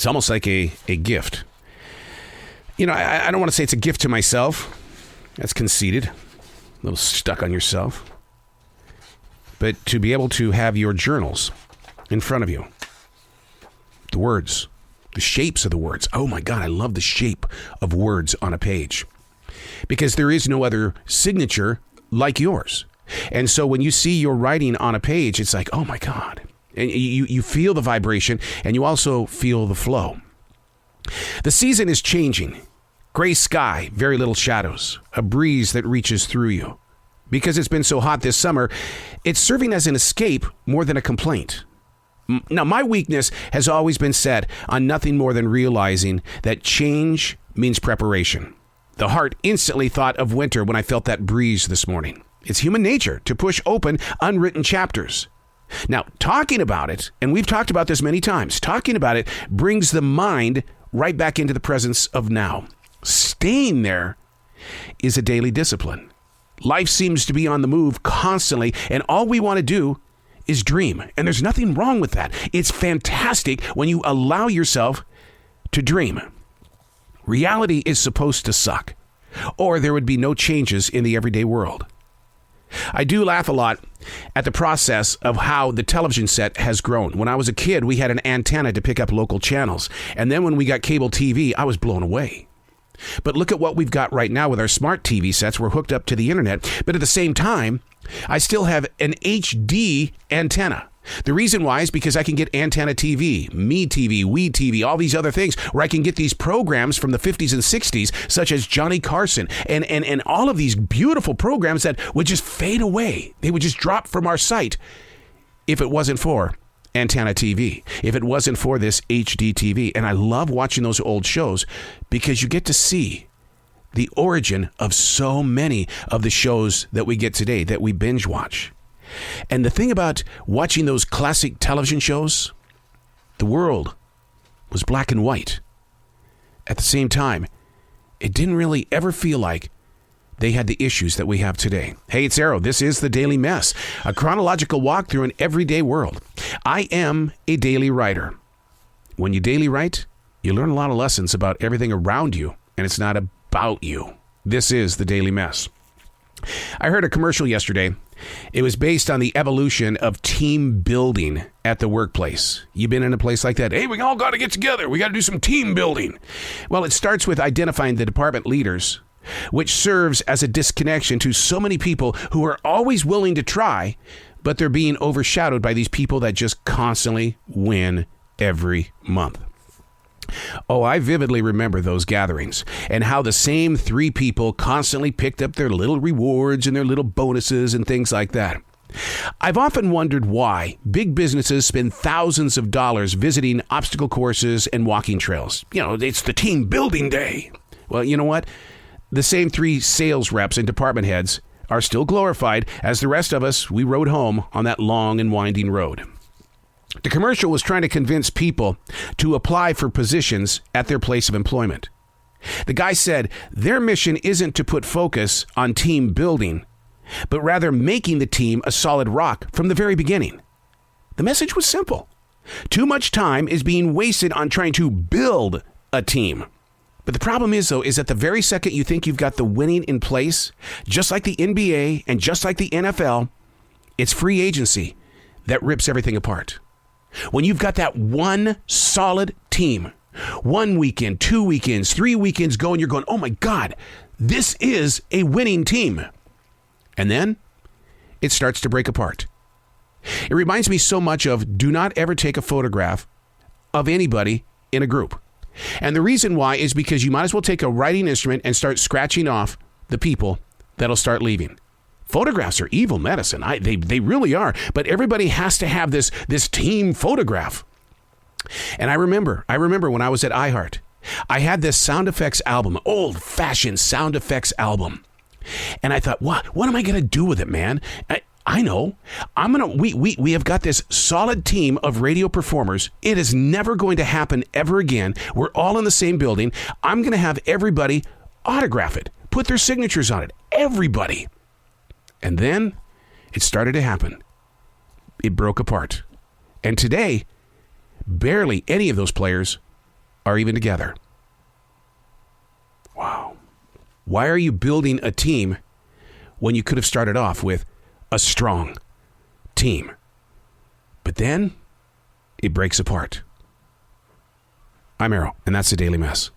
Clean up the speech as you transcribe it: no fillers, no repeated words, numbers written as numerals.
It's almost like a gift. You know, I don't want to say it's a gift to myself. That's conceited. A little stuck on yourself. But to be able to have your journals in front of you. The words. The shapes of the words. Oh my God, I love the shape of words on a page. Because there is no other signature like yours. And so when you see your writing on a page, it's like, oh my God. And you feel the vibration, and you also feel the flow. The season is changing. Gray sky, very little shadows, a breeze that reaches through you. Because it's been so hot this summer, it's serving as an escape more than a complaint. Now, my weakness has always been set on nothing more than realizing that change means preparation. The heart instantly thought of winter when I felt that breeze this morning. It's human nature to push open unwritten chapters. Now, talking about it, and we've talked about this many times, talking about it brings the mind right back into the presence of now. Staying there is a daily discipline. Life seems to be on the move constantly, and all we want to do is dream. And there's nothing wrong with that. It's fantastic when you allow yourself to dream. Reality is supposed to suck, or there would be no changes in the everyday world. I do laugh a lot at the process of how the television set has grown. When I was a kid, we had an antenna to pick up local channels. And then when we got cable TV, I was blown away. But look at what we've got right now with our smart TV sets. We're hooked up to the internet. But at the same time, I still have an HD antenna. The reason why is because I can get antenna TV, Me TV, We TV, all these other things where I can get these programs from the 50s and 60s, such as Johnny Carson and all of these beautiful programs that would just fade away. They would just drop from our sight if it wasn't for antenna TV, if it wasn't for this HD TV. And I love watching those old shows because you get to see the origin of so many of the shows that we get today that we binge watch. And the thing about watching those classic television shows, the world was black and white. At the same time, it didn't really ever feel like they had the issues that we have today. Hey, it's Arrow. This is The Daily Mess, a chronological walk through an everyday world. I am a daily writer. When you daily write, you learn a lot of lessons about everything around you, and it's not about you. This is The Daily Mess. I heard a commercial yesterday. It was based on the evolution of team building at the workplace. You've been in a place like that. Hey, we all got to get together. We got to do some team building. Well, it starts with identifying the department leaders, which serves as a disconnection to so many people who are always willing to try, but they're being overshadowed by these people that just constantly win every month. Oh, I vividly remember those gatherings and how the same three people constantly picked up their little rewards and their little bonuses and things like that. I've often wondered why big businesses spend thousands of dollars visiting obstacle courses and walking trails. You know, it's the team building day. Well, you know what? The same three sales reps and department heads are still glorified as the rest of us, we rode home on that long and winding road. The commercial was trying to convince people to apply for positions at their place of employment. The guy said their mission isn't to put focus on team building, but rather making the team a solid rock from the very beginning. The message was simple. Too much time is being wasted on trying to build a team. But the problem is, though, is that the very second you think you've got the winning in place, just like the NBA and just like the NFL, it's free agency that rips everything apart. When you've got that one solid team, 1 weekend, 2 weekends, 3 weekends going, you're going, oh my God, this is a winning team. And then it starts to break apart. It reminds me so much of do not ever take a photograph of anybody in a group. And the reason why is because you might as well take a writing instrument and start scratching off the people that'll start leaving. Photographs are evil medicine. They really are. But everybody has to have this team photograph. And I remember when I was at iHeart, I had this sound effects album, old-fashioned sound effects album. And I thought, what am I going to do with it, man? I know. We have got this solid team of radio performers. It is never going to happen ever again. We're all in the same building. I'm going to have everybody autograph it, put their signatures on it. Everybody. And then it started to happen. It broke apart. And today, barely any of those players are even together. Wow. Why are you building a team when you could have started off with a strong team? But then it breaks apart. I'm Errol, and that's the Daily Mess.